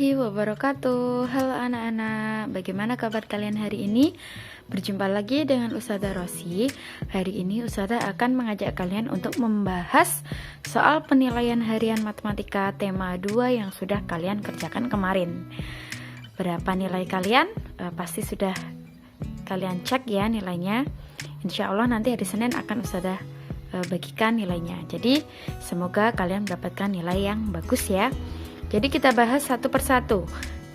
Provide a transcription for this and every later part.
warahmatullahi wabarakatuh. Halo anak-anak, bagaimana kabar kalian hari ini? Berjumpa lagi dengan Ustazah Rosi. Hari ini Ustazah akan mengajak kalian untuk membahas soal penilaian harian matematika tema 2 yang sudah kalian kerjakan kemarin. Berapa nilai kalian? Pasti sudah kalian cek ya nilainya. Insya Allah nanti hari Senin akan Ustazah bagikan nilainya. Jadi semoga kalian mendapatkan nilai yang bagus ya. Jadi kita bahas satu persatu.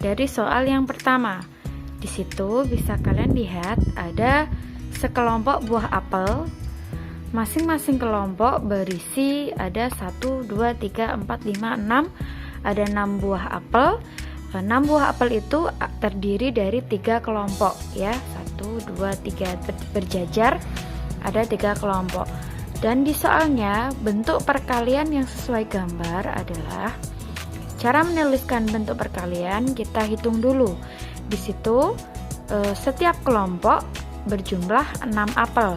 Dari soal yang pertama, di situ bisa kalian lihat ada sekelompok buah apel. Masing-masing kelompok berisi ada 1, 2, 3, 4, 5, 6. Ada 6 buah apel. 6 buah apel itu terdiri dari 3 kelompok ya. 1, 2, 3 berjajar. Ada 3 kelompok. Dan di soalnya bentuk perkalian yang sesuai gambar adalah cara menuliskan bentuk perkalian. Kita hitung dulu. Di situ setiap kelompok berjumlah 6 apel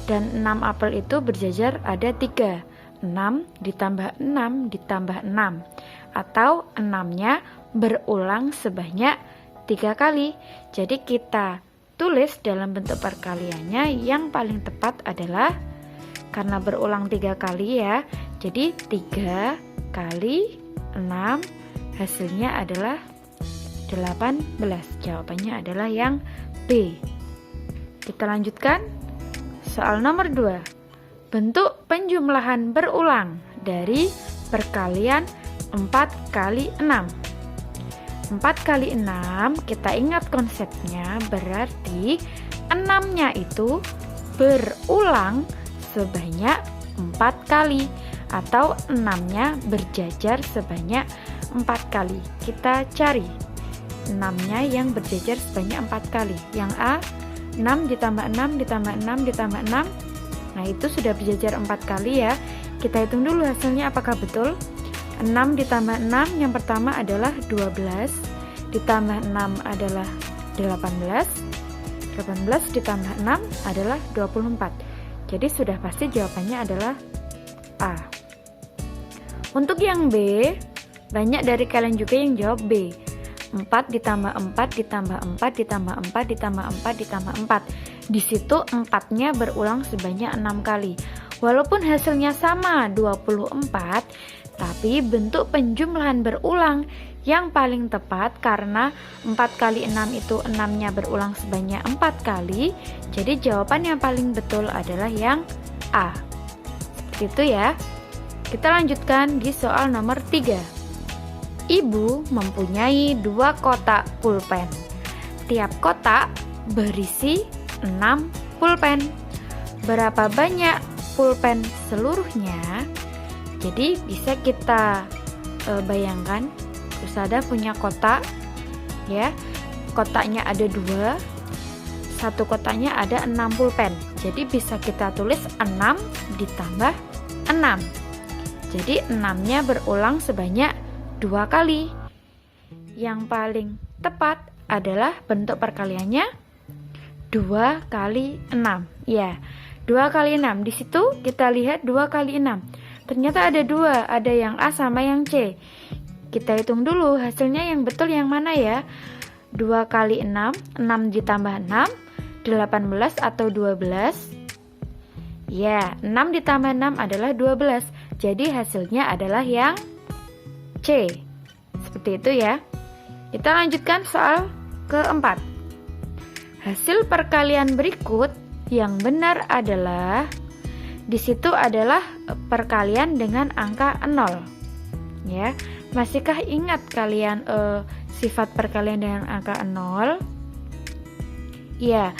dan 6 apel itu berjajar ada 3. 6 ditambah 6 ditambah 6 atau 6-nya berulang sebanyak 3 kali. Jadi kita tulis dalam bentuk perkaliannya yang paling tepat adalah karena berulang 3 kali ya. Jadi 3 kali 6 hasilnya adalah 18. Jawabannya adalah yang B. Kita lanjutkan. Soal nomor 2. Bentuk penjumlahan berulang dari perkalian 4 kali 6. 4 kali 6 kita ingat konsepnya, berarti 6-nya itu berulang sebanyak 4 kali atau 6-nya berjajar sebanyak 4 kali. Kita cari 6-nya yang berjajar sebanyak 4 kali. Yang A 6 ditambah 6 ditambah 6 ditambah 6. Nah itu sudah berjajar 4 kali ya. Kita hitung dulu hasilnya apakah betul. 6 ditambah 6 yang pertama adalah 12, ditambah 6 adalah 18, 18 ditambah 6 adalah 24. Jadi sudah pasti jawabannya adalah A. Untuk yang B, banyak dari kalian juga yang jawab B. 4 ditambah 4 ditambah 4 ditambah 4 ditambah 4 ditambah 4. Di situ 4-nya berulang sebanyak 6 kali. Walaupun hasilnya sama 24, tapi bentuk penjumlahan berulang yang paling tepat karena 4 kali 6 itu 6-nya berulang sebanyak 4 kali. Jadi jawaban yang paling betul adalah yang A. Seperti itu ya. Kita lanjutkan di soal nomor 3. Ibu mempunyai 2 kotak pulpen. Tiap kotak berisi 6 pulpen. Berapa banyak pulpen seluruhnya? Jadi bisa kita bayangkan, Ustazah punya kotak ya. Kotaknya ada 2. Satu kotaknya ada 6 pulpen. Jadi bisa kita tulis 6 ditambah 6. Jadi 6-nya berulang sebanyak 2 kali. Yang paling tepat adalah bentuk perkaliannya 2 kali 6. Ya, 2 kali 6. Di situ kita lihat 2 kali 6. Ternyata ada 2, ada yang A sama yang C. Kita hitung dulu hasilnya yang betul yang mana ya. 2 kali 6, 6 ditambah 6, 18 atau 12. Ya, 6 ditambah 6 adalah 12. Jadi hasilnya adalah yang C. Seperti itu ya. Kita lanjutkan soal keempat. Hasil perkalian berikut yang benar adalah, di situ adalah perkalian dengan angka 0. Ya, masihkah ingat kalian sifat perkalian dengan angka 0? Ya,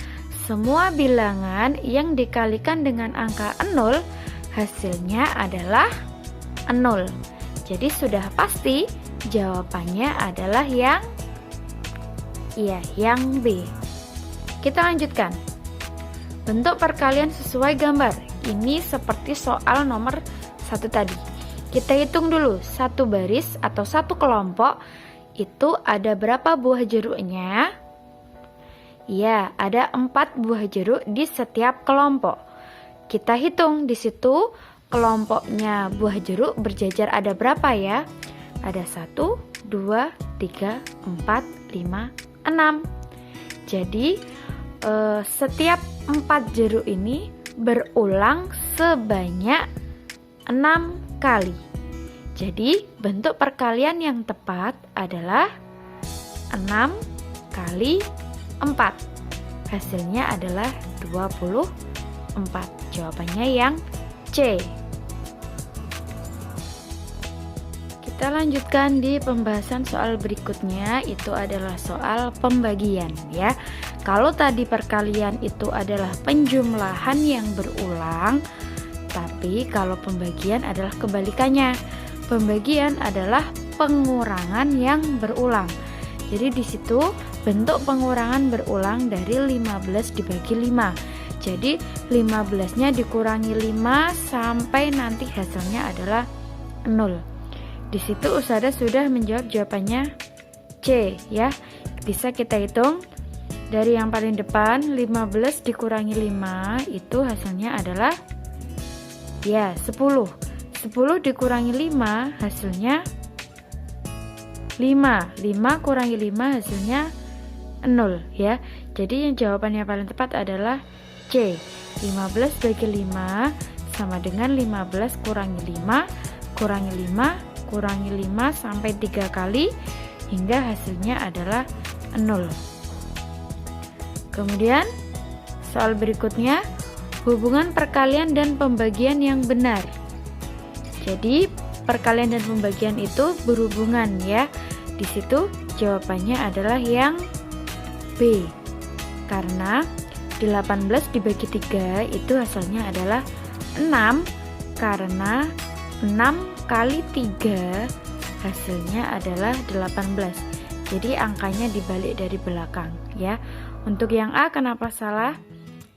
semua bilangan yang dikalikan dengan angka 0 hasilnya adalah 0. Jadi sudah pasti jawabannya adalah yang B. Kita lanjutkan. Bentuk perkalian sesuai gambar. Ini seperti soal nomor 1 tadi. Kita hitung dulu, satu baris atau satu kelompok itu ada berapa buah jeruknya? Ya, ada 4 buah jeruk di setiap kelompok. Kita hitung di situ kelompoknya buah jeruk berjajar ada berapa ya? Ada 1, 2, 3, 4, 5, 6. Jadi setiap 4 jeruk ini berulang sebanyak 6 kali. Jadi bentuk perkalian yang tepat adalah 6 kali 4. Hasilnya adalah 24. Jawabannya yang C. Kita lanjutkan di pembahasan soal berikutnya, itu adalah soal pembagian ya. Kalau tadi perkalian itu adalah penjumlahan yang berulang, tapi kalau pembagian adalah kebalikannya. Pembagian adalah pengurangan yang berulang. Jadi di situ bentuk pengurangan berulang dari 15 dibagi 5. Jadi 15-nya dikurangi 5 sampai nanti hasilnya adalah 0. Di situ Ustazah sudah menjawab jawabannya C ya. Bisa kita hitung dari yang paling depan, 15 dikurangi 5 itu hasilnya adalah ya 10. 10 dikurangi 5 hasilnya 5. 5 kurangi 5 hasilnya 0 ya. Jadi yang jawaban yang paling tepat adalah C. 15 bagi 5 sama dengan 15 kurangi 5 kurangi 5 kurangi 5 sampai 3 kali hingga hasilnya adalah 0. Kemudian soal berikutnya, hubungan perkalian dan pembagian yang benar. Jadi perkalian dan pembagian itu berhubungan ya. Di situ jawabannya adalah yang B. Karena 18 dibagi 3 itu hasilnya adalah 6, karena 6 kali 3 hasilnya adalah 18. Jadi angkanya dibalik dari belakang ya. Untuk yang A kenapa salah?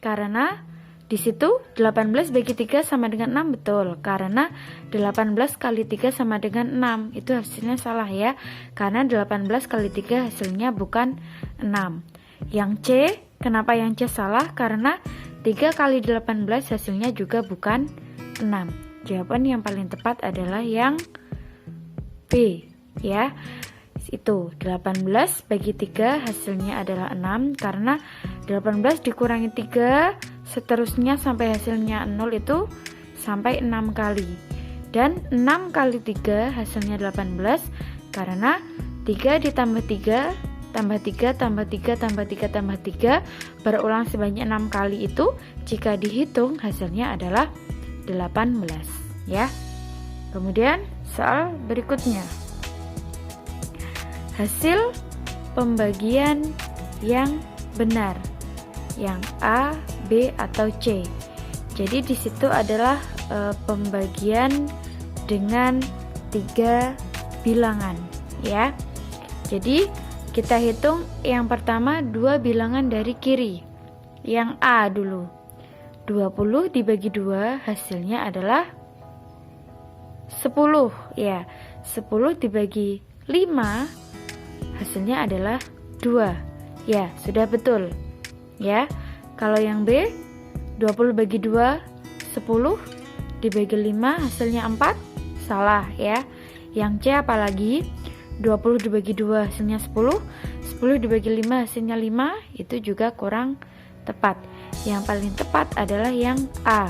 Karena di situ 18 bagi 3 sama dengan 6, betul. Karena 18 kali 3 sama dengan 6. Itu hasilnya salah ya. Karena 18 kali 3 hasilnya bukan 6. Yang C, kenapa yang C salah? Karena 3 kali 18 hasilnya juga bukan 6. Jawaban yang paling tepat adalah yang B ya. Itu 18 bagi 3 hasilnya adalah 6, karena 18 dikurangi 3 seterusnya sampai hasilnya 0 itu sampai 6 kali. Dan 6 kali 3 hasilnya 18, karena 3 ditambah 3 tambah 3 tambah 3 tambah 3 tambah 3 berulang sebanyak 6 kali itu jika dihitung hasilnya adalah 18 ya. Kemudian soal berikutnya, hasil pembagian yang benar, yang A, B atau C. Jadi di situ adalah pembagian dengan 3 bilangan ya. Jadi kita hitung yang pertama 2 bilangan dari kiri. Yang A dulu. 20 dibagi 2 hasilnya adalah 10 ya. 10 dibagi 5 hasilnya adalah 2 ya. Sudah betul ya. Kalau yang B 20 bagi 2 10 dibagi 5 hasilnya 4, salah ya. Yang C apalagi, 20 dibagi 2 hasilnya 10, 10 dibagi 5 hasilnya 5, itu juga kurang tepat. Yang paling tepat adalah yang A.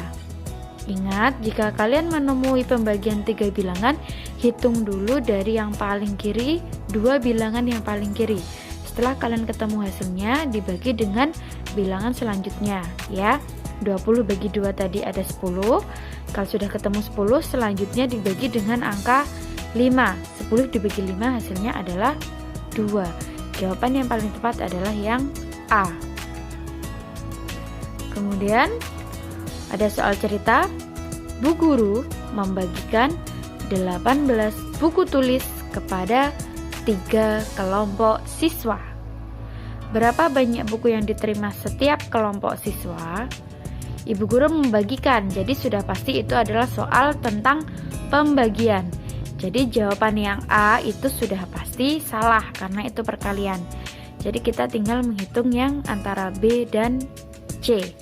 Ingat, jika kalian menemui pembagian 3 bilangan, hitung dulu dari yang paling kiri 2 bilangan yang paling kiri. Setelah kalian ketemu hasilnya, dibagi dengan bilangan selanjutnya ya. 20 bagi 2 tadi ada 10. Kalau sudah ketemu 10, selanjutnya dibagi dengan angka 5. 10 dibagi 5 hasilnya adalah 2. Jawaban yang paling tepat adalah yang A. Kemudian ada soal cerita. Bu guru membagikan 18 buku tulis kepada 3 kelompok siswa. Berapa banyak buku yang diterima setiap kelompok siswa? Ibu guru membagikan, jadi sudah pasti itu adalah soal tentang pembagian. Jadi jawaban yang A itu sudah pasti salah karena itu perkalian. Jadi kita tinggal menghitung yang antara B dan C.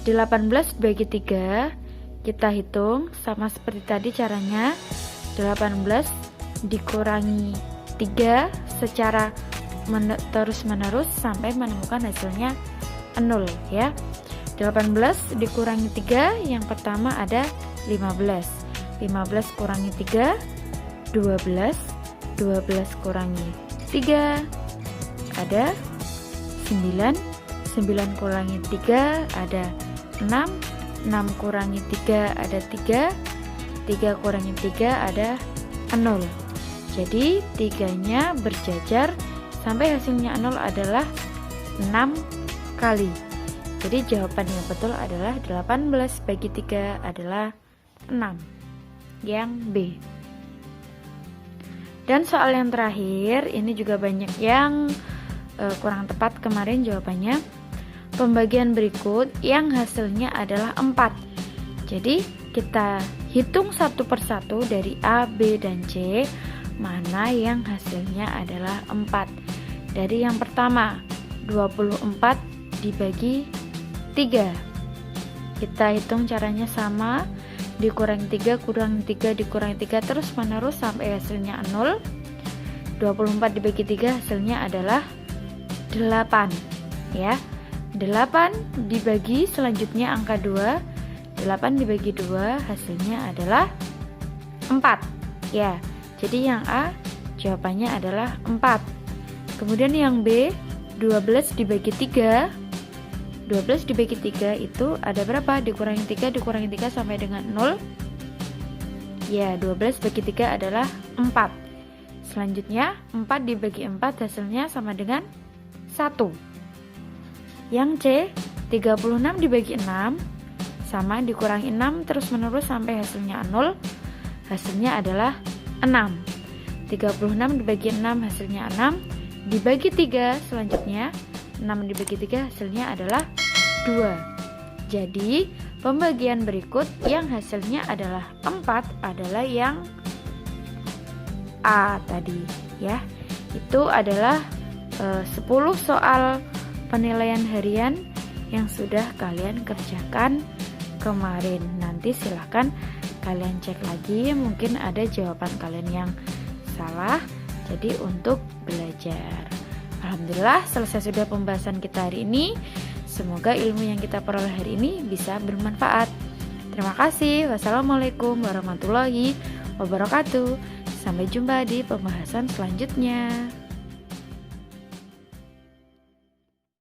18 bagi 3 kita hitung sama seperti tadi caranya. 18 dikurangi 3 secara terus-menerus sampai menemukan hasilnya 0 ya. 18 dikurangi 3, yang pertama ada 15. 15 kurangi 3, 12. 12 kurangi 3 ada 9. 9 kurangi 3 ada 6. 6 kurangi 3 ada 3. 3 kurangi 3 ada 0. Jadi 3-nya berjajar sampai hasilnya 0 adalah 6 kali. Jadi jawaban yang betul adalah 18 bagi 3 adalah 6. Yang B. Dan soal yang terakhir, ini juga banyak yang kurang tepat kemarin jawabannya. Pembagian berikut yang hasilnya adalah 4. Jadi kita hitung satu persatu dari A, B, dan C, mana yang hasilnya adalah 4. Dari yang pertama, 24 dibagi 3. Kita hitung caranya sama, dikurangi 3, kurangi 3, dikurangi 3, terus menerus sampai hasilnya 0. 24 dibagi 3 hasilnya adalah 8 ya. 8 dibagi selanjutnya angka 2. 8 dibagi 2 hasilnya adalah 4 ya. Jadi yang A jawabannya adalah 4. Kemudian yang B, 12 dibagi 3. 12 dibagi 3 itu ada berapa? Dikurangi 3, dikurangi 3 sampai dengan 0. Ya, 12 bagi 3 adalah 4. Selanjutnya 4 dibagi 4 hasilnya sama dengan 1. Yang C, 36 dibagi 6 sama dikurangi 6 terus menerus sampai hasilnya 0. Hasilnya adalah 6. 36 dibagi 6 hasilnya 6. Dibagi 3 selanjutnya 6 dibagi 3 hasilnya adalah 2. Jadi pembagian berikut yang hasilnya adalah 4 adalah yang A tadi ya. Itu adalah 10 soal penilaian harian yang sudah kalian kerjakan kemarin. Nanti silahkan kalian cek lagi, mungkin ada jawaban kalian yang salah, jadi untuk belajar. Alhamdulillah selesai sudah pembahasan kita hari ini. Semoga ilmu yang kita peroleh hari ini bisa bermanfaat. Terima kasih. Wassalamualaikum warahmatullahi wabarakatuh. Sampai jumpa di pembahasan selanjutnya.